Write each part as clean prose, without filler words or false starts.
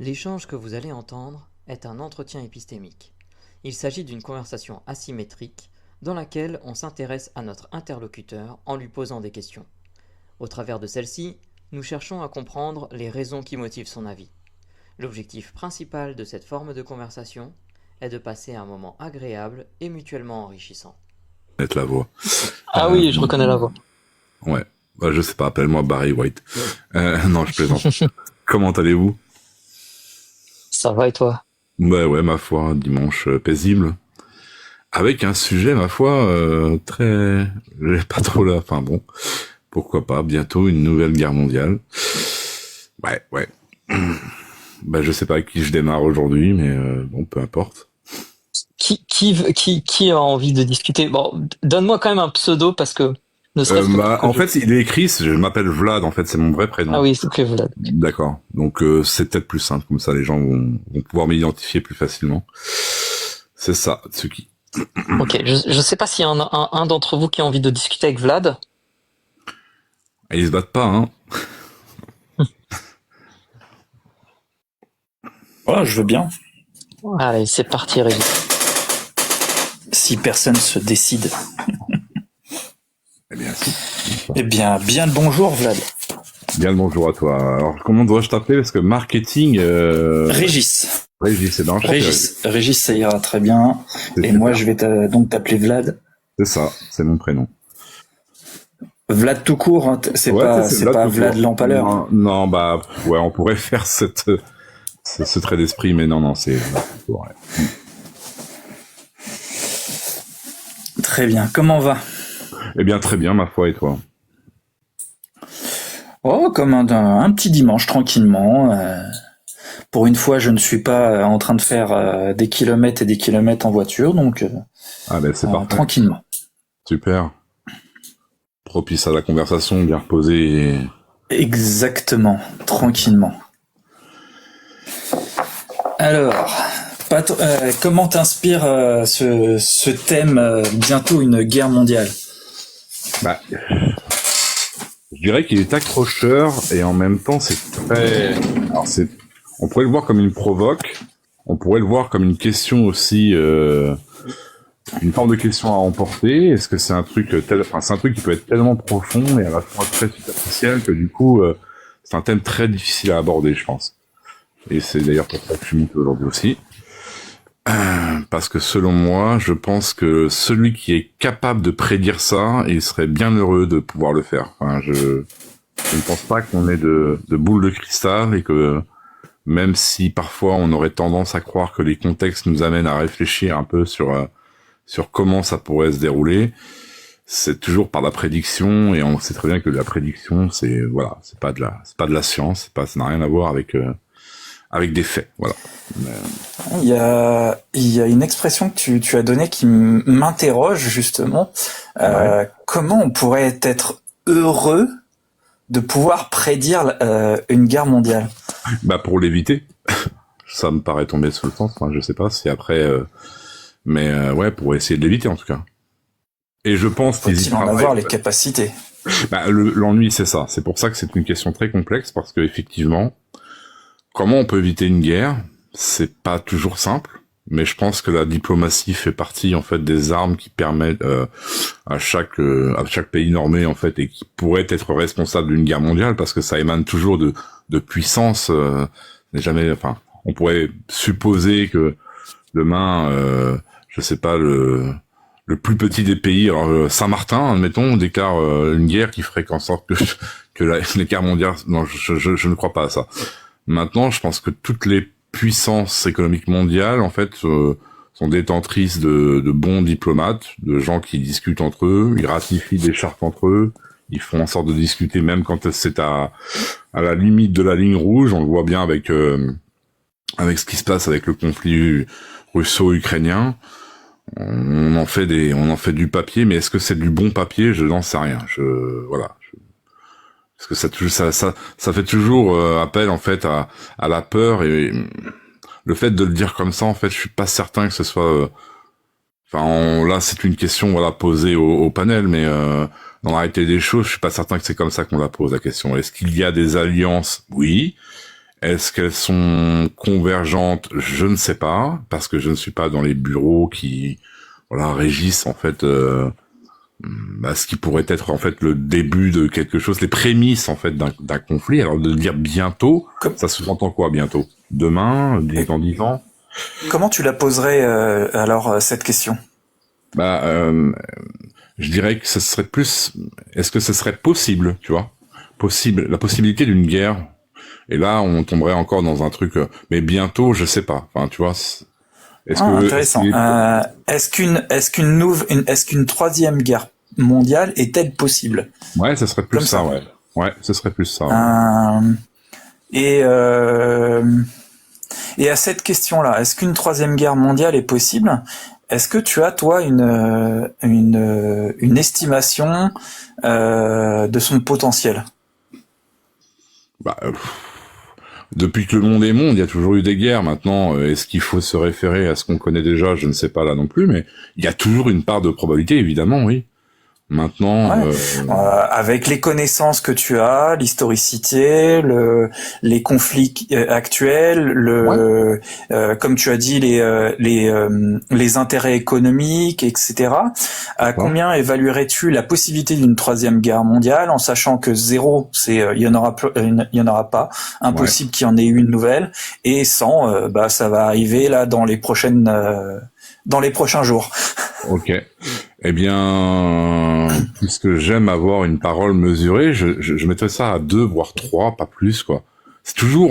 L'échange que vous allez entendre est un entretien épistémique. Il s'agit d'une conversation asymétrique dans laquelle on s'intéresse à notre interlocuteur en lui posant des questions. Au travers de celle-ci, nous cherchons à comprendre les raisons qui motivent son avis. L'objectif principal de cette forme de conversation est de passer un moment agréable et mutuellement enrichissant. Mettre la voix. Ah oui, je reconnais la voix. Ouais. Bah, je sais pas, appelle-moi Barry White. Non, je plaisante. Comment allez-vous? Ça va et toi? Bah ouais, ma foi, dimanche paisible. Avec un sujet, ma foi, très... J'ai pas trop là, enfin bon, pourquoi pas, bientôt une nouvelle guerre mondiale. Ouais. Bah je sais pas avec qui je démarre aujourd'hui, mais bon, peu importe. Qui a envie de discuter? Bon, donne-moi quand même un pseudo parce que ne serait-ce que En fait, il est écrit, je m'appelle Vlad, en fait, c'est mon vrai prénom. Ah oui, c'est ok, Vlad. D'accord. Donc c'est peut-être plus simple, comme ça les gens vont pouvoir m'identifier plus facilement. C'est ça, Tsuki. Ok, je sais pas s'il y a un d'entre vous qui a envie de discuter avec Vlad. Et ils se battent pas, hein. Oh, je veux bien. Allez, c'est parti, Régis. Si personne se décide. Eh bien, si. Eh bien le bonjour, Vlad. Bien le bonjour à toi. Alors, comment dois-je t'appeler? Parce que marketing... Régis. Régis, c'est dans Régis, ça ira très bien. Et super. moi, je vais donc t'appeler Vlad. C'est ça, c'est mon prénom. Vlad tout court, hein, c'est Vlad pas tout Vlad court. l'empaleur. Non, bah, ouais, on pourrait faire ce trait d'esprit, mais non, c'est Vlad tout court, ouais. Très bien. Comment va? Eh bien, très bien, ma foi, et toi? Oh, comme un petit dimanche, tranquillement. Pour une fois, je ne suis pas en train de faire des kilomètres et des kilomètres en voiture, donc Ah, ben, c'est parfait. tranquillement. Super. Propice à la conversation, bien reposée. Exactement, tranquillement. Alors, comment t'inspire ce thème, bientôt une guerre mondiale? Bah, je dirais qu'il est accrocheur et en même temps c'est très... Alors on pourrait le voir comme une provoque, on pourrait le voir comme une question aussi, une forme de question à emporter. Est-ce que c'est un truc c'est un truc qui peut être tellement profond et à la fois très superficiel que du coup c'est un thème très difficile à aborder, je pense. Et c'est d'ailleurs pour ça que je suis monté aujourd'hui aussi. Parce que selon moi, je pense que celui qui est capable de prédire ça, il serait bien heureux de pouvoir le faire. Enfin, je ne pense pas qu'on ait de boule de cristal et que même si parfois on aurait tendance à croire que les contextes nous amènent à réfléchir un peu sur comment ça pourrait se dérouler, c'est toujours par la prédiction et on sait très bien que la prédiction, c'est pas de la science, ça n'a rien à voir avec des faits, voilà. Il y a une expression que tu as donnée qui m'interroge justement. Ouais. Comment on pourrait être heureux de pouvoir prédire une guerre mondiale? Bah pour l'éviter, ça me paraît tomber sous le sens. Enfin, je sais pas si après, mais ouais, pour essayer de l'éviter en tout cas. Et je pense qu'ils y Faut-il en travaillent. avoir les capacités? Bah, l'ennui, c'est ça. C'est pour ça que c'est une question très complexe parce que effectivement, comment on peut éviter une guerre? C'est pas toujours simple, mais je pense que la diplomatie fait partie en fait des armes qui permettent à chaque pays normé en fait et qui pourrait être responsable d'une guerre mondiale parce que ça émane toujours de puissance. N'est jamais, enfin, on pourrait supposer que demain, je sais pas le plus petit des pays, alors Saint-Martin, admettons, déclare une guerre qui ferait qu'en sorte que les guerres mondiales. Non, je ne crois pas à ça. Maintenant, je pense que toutes les puissances économiques mondiales, en fait, sont détentrices de bons diplomates, de gens qui discutent entre eux, ils ratifient des chartes entre eux, ils font en sorte de discuter même quand c'est à la limite de la ligne rouge. On le voit bien avec ce qui se passe avec le conflit russo-ukrainien. On en fait du papier, mais est-ce que c'est du bon papier? Je n'en sais rien. Parce que ça fait toujours appel en fait à la peur et le fait de le dire comme ça, en fait, je suis pas certain que ce soit. Là, c'est une question posée au panel, mais dans la réalité des choses, je suis pas certain que c'est comme ça qu'on la pose la question. Est-ce qu'il y a des alliances? Oui. Est-ce qu'elles sont convergentes? Je ne sais pas, parce que je ne suis pas dans les bureaux qui, voilà, régissent en fait ce qui pourrait être en fait le début de quelque chose, les prémices en fait d'un conflit. Alors de dire bientôt, ça sous-entend quoi bientôt? Demain, dans 10 ans? Comment tu la poserais alors cette question? Je dirais que ce serait plus. Est-ce que ce serait possible, tu vois, la possibilité d'une guerre? Et là, on tomberait encore dans un truc. Mais bientôt, je sais pas. Enfin, tu vois. Intéressant. Est-ce qu'une troisième guerre mondiale est-elle possible? Ouais, ce serait plus ça. Ouais. Ouais, ce serait plus ça. Ouais. Et à cette question-là, est-ce qu'une troisième guerre mondiale est possible? Est-ce que tu as, toi, une estimation de son potentiel? Depuis que le monde est monde, il y a toujours eu des guerres. Maintenant, est-ce qu'il faut se référer à ce qu'on connaît déjà? Je ne sais pas là non plus, mais il y a toujours une part de probabilité, évidemment, oui. Maintenant, avec les connaissances que tu as, l'historicité, les conflits actuels, comme tu as dit, les intérêts économiques, etc. À combien évaluerais-tu la possibilité d'une troisième guerre mondiale, en sachant que 0, il y en aura pas, impossible qu'il y en ait eu une nouvelle, et 100, ça va arriver là dans les prochains jours. Ok. Eh bien, puisque j'aime avoir une parole mesurée, je mettrais ça à 2, voire 3, pas plus, quoi. C'est toujours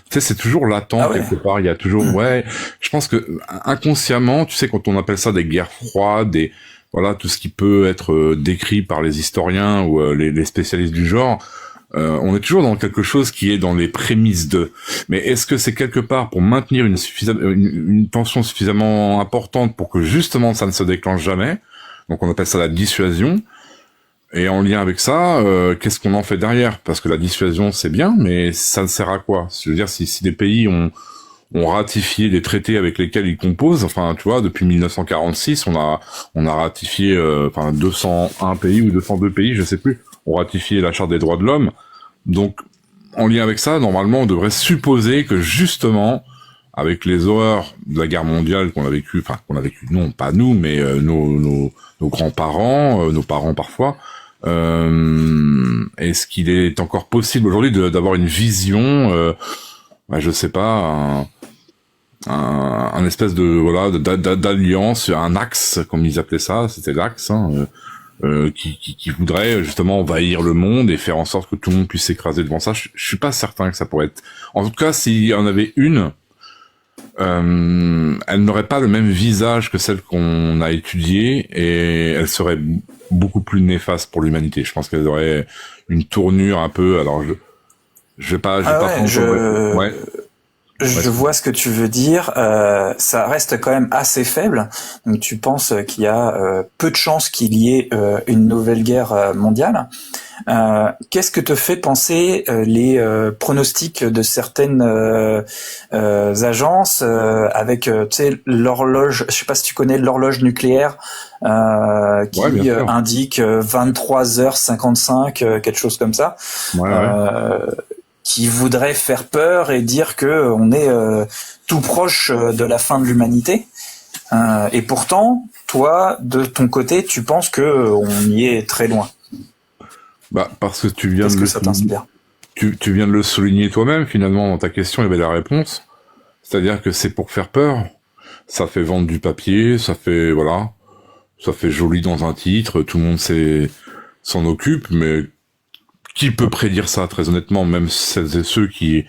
c'est toujours latent quelque part. Il y a toujours, je pense que inconsciemment, tu sais, quand on appelle ça des guerres froides, tout ce qui peut être décrit par les historiens ou les spécialistes du genre, on est toujours dans quelque chose qui est dans les prémices de. Mais est-ce que c'est quelque part pour maintenir une tension suffisamment importante pour que justement ça ne se déclenche jamais? Donc on appelle ça la dissuasion. Et en lien avec ça, qu'est-ce qu'on en fait derrière? Parce que la dissuasion c'est bien, mais ça ne sert à quoi? Je veux dire, si des pays ont ratifié des traités avec lesquels ils composent, enfin tu vois, depuis 1946, on a ratifié 201 pays ou 202 pays, je sais plus, ont ratifié la Charte des droits de l'homme. Donc en lien avec ça, normalement on devrait supposer que justement avec les horreurs de la guerre mondiale qu'on a vécu, non pas nous, mais nos grands-parents, nos parents parfois, est-ce qu'il est encore possible aujourd'hui d'avoir une vision, je sais pas, un espèce de d'alliance, un axe comme ils appelaient ça, c'était l'axe, qui voudrait justement envahir le monde et faire en sorte que tout le monde puisse s'écraser devant ça. Je suis pas certain que ça pourrait être. En tout cas, s'il y en avait une, elle n'aurait pas le même visage que celle qu'on a étudiée et elle serait beaucoup plus néfaste pour l'humanité. Je pense qu'elle aurait une tournure un peu. Alors, je vois ce que tu veux dire. Ça reste quand même assez faible. Donc, tu penses qu'il y a peu de chances qu'il y ait une nouvelle guerre mondiale. Qu'est-ce que te fait penser les pronostics de certaines agences avec tu sais l'horloge, je sais pas si tu connais l'horloge nucléaire qui indique 23h55 quelque chose comme ça, qui voudrait faire peur et dire que on est tout proche de la fin de l'humanité, et pourtant toi de ton côté tu penses que on y est très loin. Parce que tu viens tu viens de le souligner toi-même, finalement, dans ta question, il y avait la réponse. C'est-à-dire que c'est pour faire peur. Ça fait vendre du papier, ça fait joli dans un titre, tout le monde s'en occupe, mais qui peut prédire ça, très honnêtement, même celles et ceux qui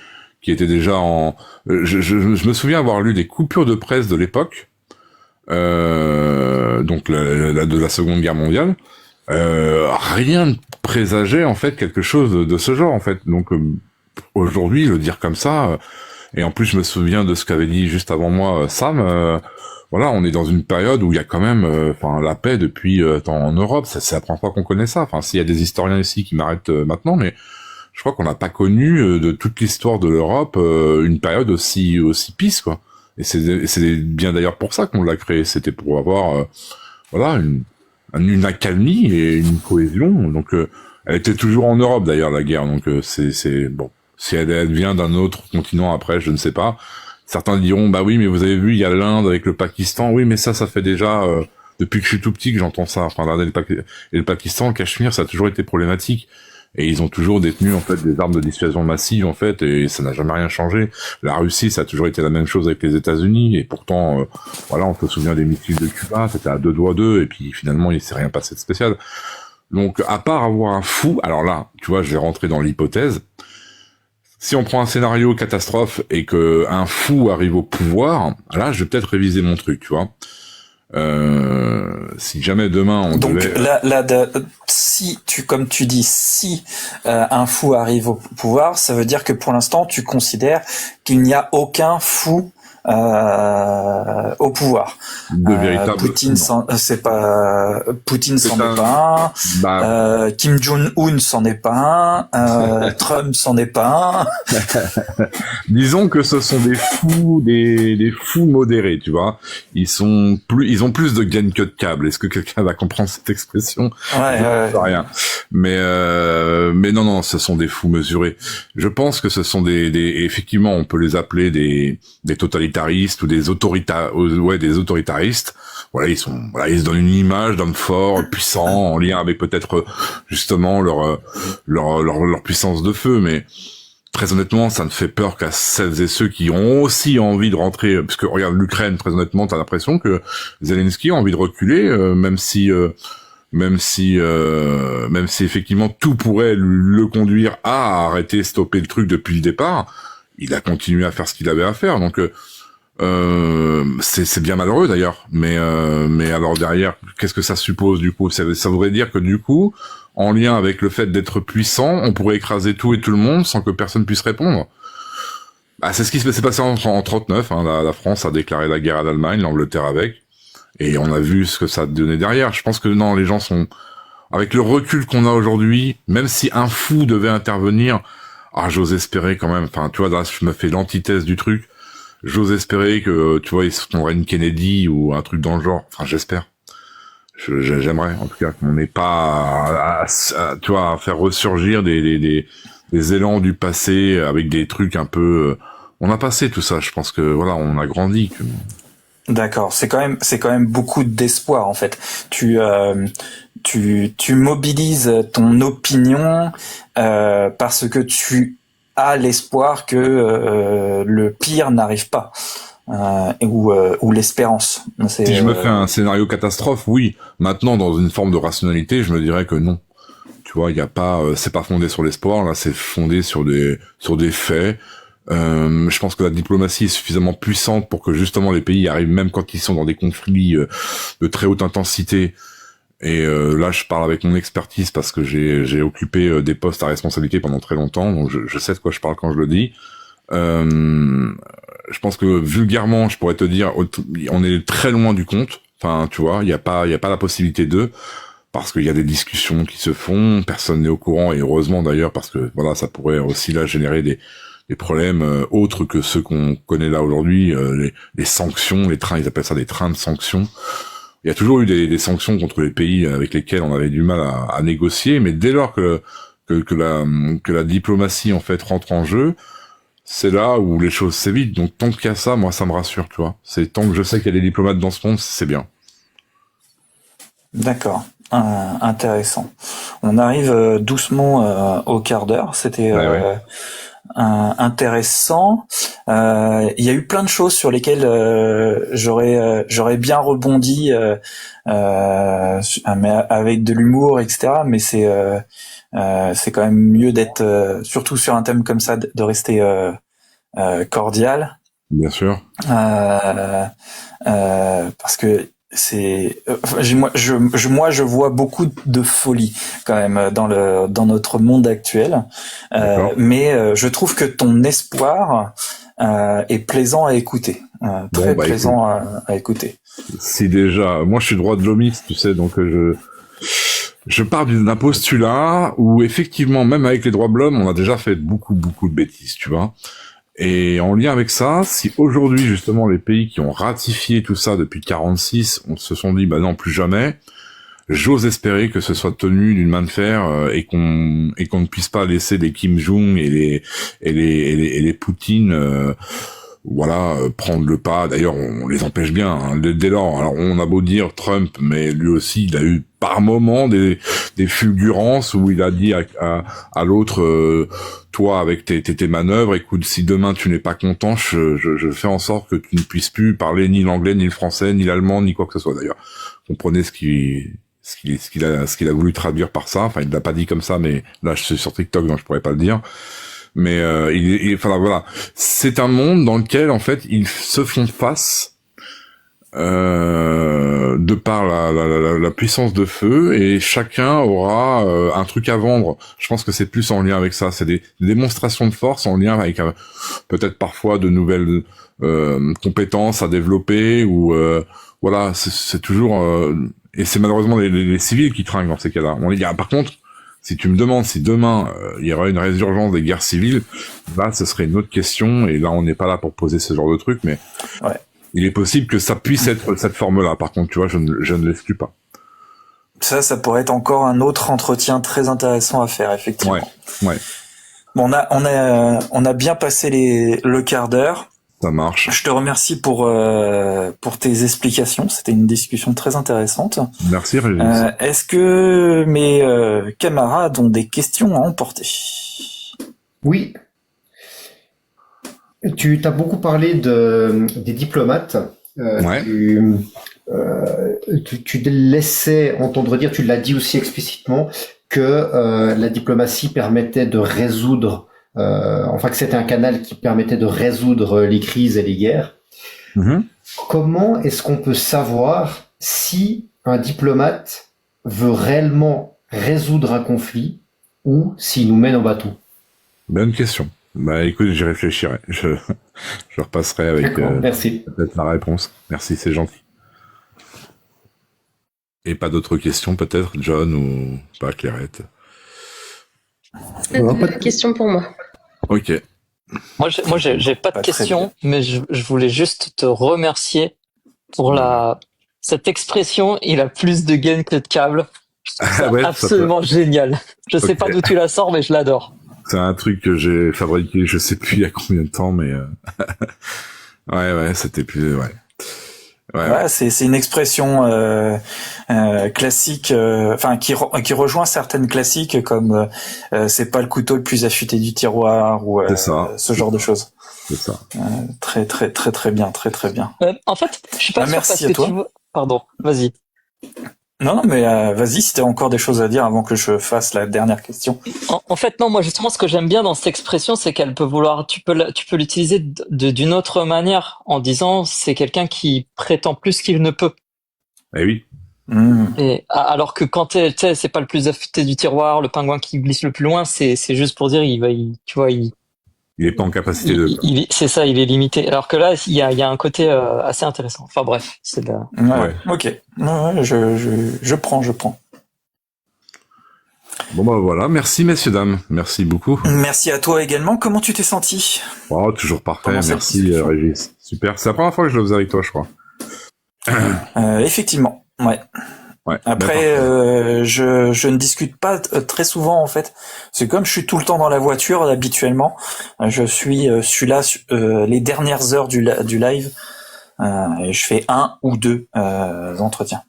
étaient déjà en... Je me souviens avoir lu des coupures de presse de l'époque, donc de la Seconde Guerre mondiale. Rien ne présageait en fait quelque chose de ce genre en fait. Donc aujourd'hui le dire comme ça, et en plus je me souviens de ce qu'avait dit juste avant moi Sam, on est dans une période où il y a quand même la paix depuis en Europe, c'est la première fois qu'on connaît ça. Enfin, s'il y a des historiens ici qui m'arrêtent maintenant, mais je crois qu'on n'a pas connu de toute l'histoire de l'Europe une période aussi pisse, quoi. Et c'est bien d'ailleurs pour ça qu'on l'a créé, c'était pour avoir une accalmie et une cohésion. Donc elle était toujours en Europe d'ailleurs la guerre, donc c'est bon. Si elle vient d'un autre continent après, je ne sais pas. Certains diront, bah oui, mais vous avez vu, il y a l'Inde avec le Pakistan. Oui, mais ça fait déjà depuis que je suis tout petit que j'entends ça. Enfin, l'Inde et le Pakistan, le Cachemire, ça a toujours été problématique. Et ils ont toujours détenu en fait des armes de dissuasion massive en fait, et ça n'a jamais rien changé. La Russie, ça a toujours été la même chose avec les États-Unis, et pourtant, voilà, on se souvient des missiles de Cuba, c'était à deux doigts d'eux, et puis finalement, il s'est rien passé de spécial. Donc, à part avoir un fou, alors là, tu vois, je vais rentrer dans l'hypothèse. Si on prend un scénario catastrophe et que un fou arrive au pouvoir, là, je vais peut-être réviser mon truc, tu vois. Si jamais demain on Donc devait... si comme tu dis, si un fou arrive au pouvoir, ça veut dire que pour l'instant tu considères qu'il n'y a aucun fou au pouvoir. de véritable... Poutine, c'est pas Poutine, C'est c'en un- est pas Bah, un. Kim Jong-un, c'en est pas un. Trump, c'en est pas un. disons que ce sont des fous modérés, tu vois. Ils ont plus de gain que de câble. Est-ce que quelqu'un va comprendre cette expression? Ouais, Je sais rien. Mais non, ce sont des fous mesurés. Je pense que ce sont effectivement, on peut les appeler des totalitaristes ou des autoritaristes. Voilà, ils se donnent une image d'hommes forts, puissants, en lien avec peut-être justement leur puissance de feu, mais très honnêtement, ça ne fait peur qu'à celles et ceux qui ont aussi envie de rentrer, parce que regarde l'Ukraine, très honnêtement, t'as l'impression que Zelensky a envie de reculer, même si effectivement tout pourrait le conduire à arrêter, stopper le truc depuis le départ, il a continué à faire ce qu'il avait à faire. Donc c'est bien malheureux d'ailleurs, mais alors derrière, qu'est-ce que ça suppose du coup? Ça voudrait dire que du coup, en lien avec le fait d'être puissant, on pourrait écraser tout et tout le monde sans que personne puisse répondre. Bah, c'est ce qui s'est passé en 39. Hein, la France a déclaré la guerre à l'Allemagne, l'Angleterre avec, et on a vu ce que ça a donné derrière. Je pense que non, les gens sont, avec le recul qu'on a aujourd'hui, même si un fou devait intervenir, j'ose espérer quand même. Enfin, tu vois, là, je me fais l'antithèse du truc. J'ose espérer que, tu vois, il se prendrait une Kennedy ou un truc dans le genre. Enfin, j'espère. J'aimerais, en tout cas, qu'on n'ait pas tu vois, à faire ressurgir des élans du passé avec des trucs un peu... On a passé tout ça, je pense que, voilà, on a grandi. D'accord, c'est quand même beaucoup d'espoir en fait. Tu mobilises ton opinion parce que tu as l'espoir que le pire n'arrive pas ou l'espérance. Si je me fais un scénario catastrophe, oui. Maintenant, dans une forme de rationalité, je me dirais que non. Tu vois, il y a pas, c'est pas fondé sur l'espoir. Là, c'est fondé sur des faits. Je pense que la diplomatie est suffisamment puissante pour que justement les pays arrivent, même quand ils sont dans des conflits de très haute intensité. Et là, je parle avec mon expertise parce que j'ai occupé des postes à responsabilité pendant très longtemps, donc je sais de quoi je parle quand je le dis. Je pense que vulgairement, je pourrais te dire, on est très loin du compte. Enfin, tu vois, il y a pas la possibilité parce qu'il y a des discussions qui se font, personne n'est au courant, et heureusement d'ailleurs, parce que voilà, ça pourrait aussi là générer des problèmes autres que ceux qu'on connaît là aujourd'hui, les sanctions, les trains, ils appellent ça des trains de sanctions. Il y a toujours eu des sanctions contre les pays avec lesquels on avait du mal à négocier, mais dès lors que la diplomatie en fait rentre en jeu, c'est là où les choses s'évitent. Donc tant qu'il y a ça, moi ça me rassure, tu vois. C'est tant que je sais qu'il y a des diplomates dans ce monde, c'est bien. D'accord. Intéressant. On arrive doucement au quart d'heure. C'était Ouais. intéressant. Il y a eu plein de choses sur lesquelles j'aurais bien rebondi mais avec de l'humour, etc. Mais c'est quand même mieux d'être surtout sur un thème comme ça de rester cordial. Bien sûr. Parce que moi je vois beaucoup de folie quand même dans notre monde actuel, mais je trouve que ton espoir est plaisant à écouter, très plaisant à écouter. Si déjà, moi je suis droit de l'homiste, tu sais, donc je pars d'un postulat où effectivement, même avec les droits de l'homme, on a déjà fait beaucoup de bêtises, tu vois. Et en lien avec ça, si aujourd'hui justement les pays qui ont ratifié tout ça depuis 46, on se sont dit bah non plus jamais, j'ose espérer que ce soit tenu d'une main de fer et qu'on ne puisse pas laisser les Kim Jong et les Poutine prendre le pas. D'ailleurs, on les empêche bien hein, dès lors. Alors on a beau dire Trump, mais lui aussi il a eu par moments des fulgurances où il a dit à l'autre toi avec tes manœuvres, écoute, si demain tu n'es pas content, je fais en sorte que tu ne puisses plus parler ni l'anglais, ni le français, ni l'allemand, ni quoi que ce soit. D'ailleurs, comprenez ce qu'il a voulu traduire par ça. Enfin, il l'a pas dit comme ça, mais là je suis sur TikTok donc je pourrais pas le dire. Mais enfin voilà, c'est un monde dans lequel en fait ils se font face de par la puissance de feu et chacun aura un truc à vendre. Je pense que c'est plus en lien avec ça, c'est des démonstrations de force en lien avec peut-être parfois de nouvelles compétences à développer ou voilà, c'est toujours et c'est malheureusement les civils qui trinquent dans ces cas-là. Par contre, si tu me demandes si demain il y aurait une résurgence des guerres civiles, là ce serait une autre question et là on n'est pas là pour poser ce genre de truc, mais il est possible que ça puisse être cette forme-là. Par contre, tu vois, je ne l'exclus pas. Ça pourrait être encore un autre entretien très intéressant à faire, effectivement. Ouais. Bon, on a bien passé le quart d'heure. Ça marche. Je te remercie pour tes explications. C'était une discussion très intéressante. Merci, Régis. Est-ce que mes camarades ont des questions à emporter? Oui. Tu t'as beaucoup parlé des diplomates. Ouais. Tu laissais entendre dire, tu l'as dit aussi explicitement, que la diplomatie permettait de résoudre, que c'était un canal qui permettait de résoudre les crises et les guerres. Mm-hmm. Comment est-ce qu'on peut savoir si un diplomate veut réellement résoudre un conflit ou s'il nous mène en bateau? Bonne question. Bah écoute, j'y réfléchirai. Je repasserai avec merci. Peut-être la réponse. Merci, c'est gentil. Et pas d'autres questions peut-être, John ou pas, Clairette? Pas de questions pour moi. Ok. Moi, j'ai pas de questions, mais je voulais juste te remercier pour cette expression. Il a plus de gain que de câble. Je trouve ça absolument génial. Je sais pas d'où tu la sors, mais je l'adore. C'est un truc que j'ai fabriqué, je sais plus il y a combien de temps, mais ouais, c'était plus ouais. C'est une expression classique, qui rejoint certaines classiques comme c'est pas le couteau le plus affûté du tiroir ou ce genre de choses. C'est ça. Très très très très bien, très très bien. En fait, je suis pas sûr merci parce à que toi. Pardon, vas-y. Non, mais vas-y, si t'as encore des choses à dire avant que je fasse la dernière question. En fait, non, moi justement, ce que j'aime bien dans cette expression, c'est qu'elle peut vouloir, tu peux l'utiliser d'une autre manière, en disant c'est quelqu'un qui prétend plus qu'il ne peut. Eh oui. Et alors que quand c'est pas le plus affûté du tiroir, le pingouin qui glisse le plus loin, c'est juste pour dire il est pas en capacité de. C'est ça, il est limité. Alors que là, il y a un côté assez intéressant. Enfin bref, c'est de la... Ouais. Ok. Ouais, je prends. Bon bah voilà, merci messieurs dames, merci beaucoup. Merci à toi également. Comment tu t'es senti? Oh, toujours parfait, merci Régis. Super, c'est la première fois que je le faisais avec toi, je crois. Effectivement, ouais. Après, je ne discute pas très souvent en fait. C'est comme je suis tout le temps dans la voiture habituellement. Je suis là les dernières heures du live et je fais 1 ou 2 entretiens.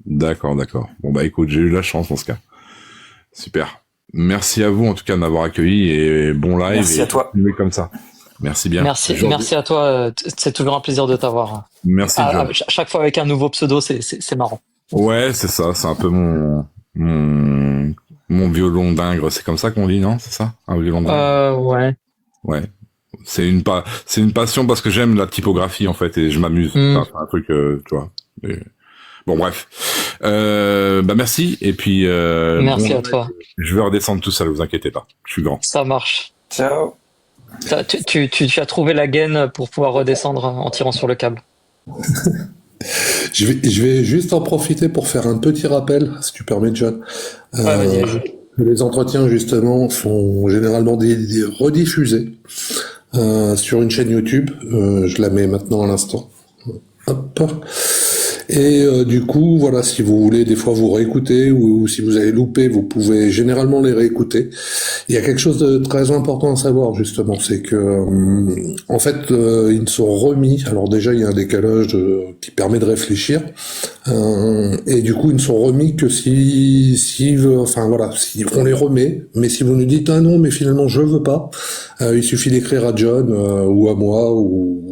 D'accord. Bon bah écoute, j'ai eu la chance dans ce cas. Super. Merci à vous en tout cas de m'avoir accueilli et bon live. Merci à toi. Comme ça. Merci bien. Merci à toi. C'est toujours un plaisir de t'avoir. Merci. Chaque fois avec un nouveau pseudo, c'est marrant. Ouais, c'est ça. C'est un peu mon violon d'ingre. C'est comme ça qu'on dit, non? C'est ça? Un violon d'ingre. Ouais. Ouais. C'est une passion parce que j'aime la typographie en fait et je m'amuse. C'est un truc, tu vois. Bon bref. Merci et puis. Merci à toi. Je vais redescendre tout seul, vous inquiétez pas. Je suis grand. Ça marche. Ciao. Tu as trouvé la gaine pour pouvoir redescendre en tirant sur le câble. Je vais juste en profiter pour faire un petit rappel, si tu permets, John. Vas-y. Les entretiens, justement, sont généralement des rediffusés sur une chaîne YouTube. Je la mets maintenant à l'instant. Hop. Et du coup, voilà, si vous voulez des fois vous réécouter ou si vous avez loupé, vous pouvez généralement les réécouter. Il y a quelque chose de très important à savoir justement, c'est que en fait, ils ne sont remis. Alors déjà, il y a un décalage qui permet de réfléchir, et du coup, ils ne sont remis que enfin voilà, si on les remet. Mais si vous nous dites ah non, mais finalement je veux pas, il suffit d'écrire à John ou à moi ou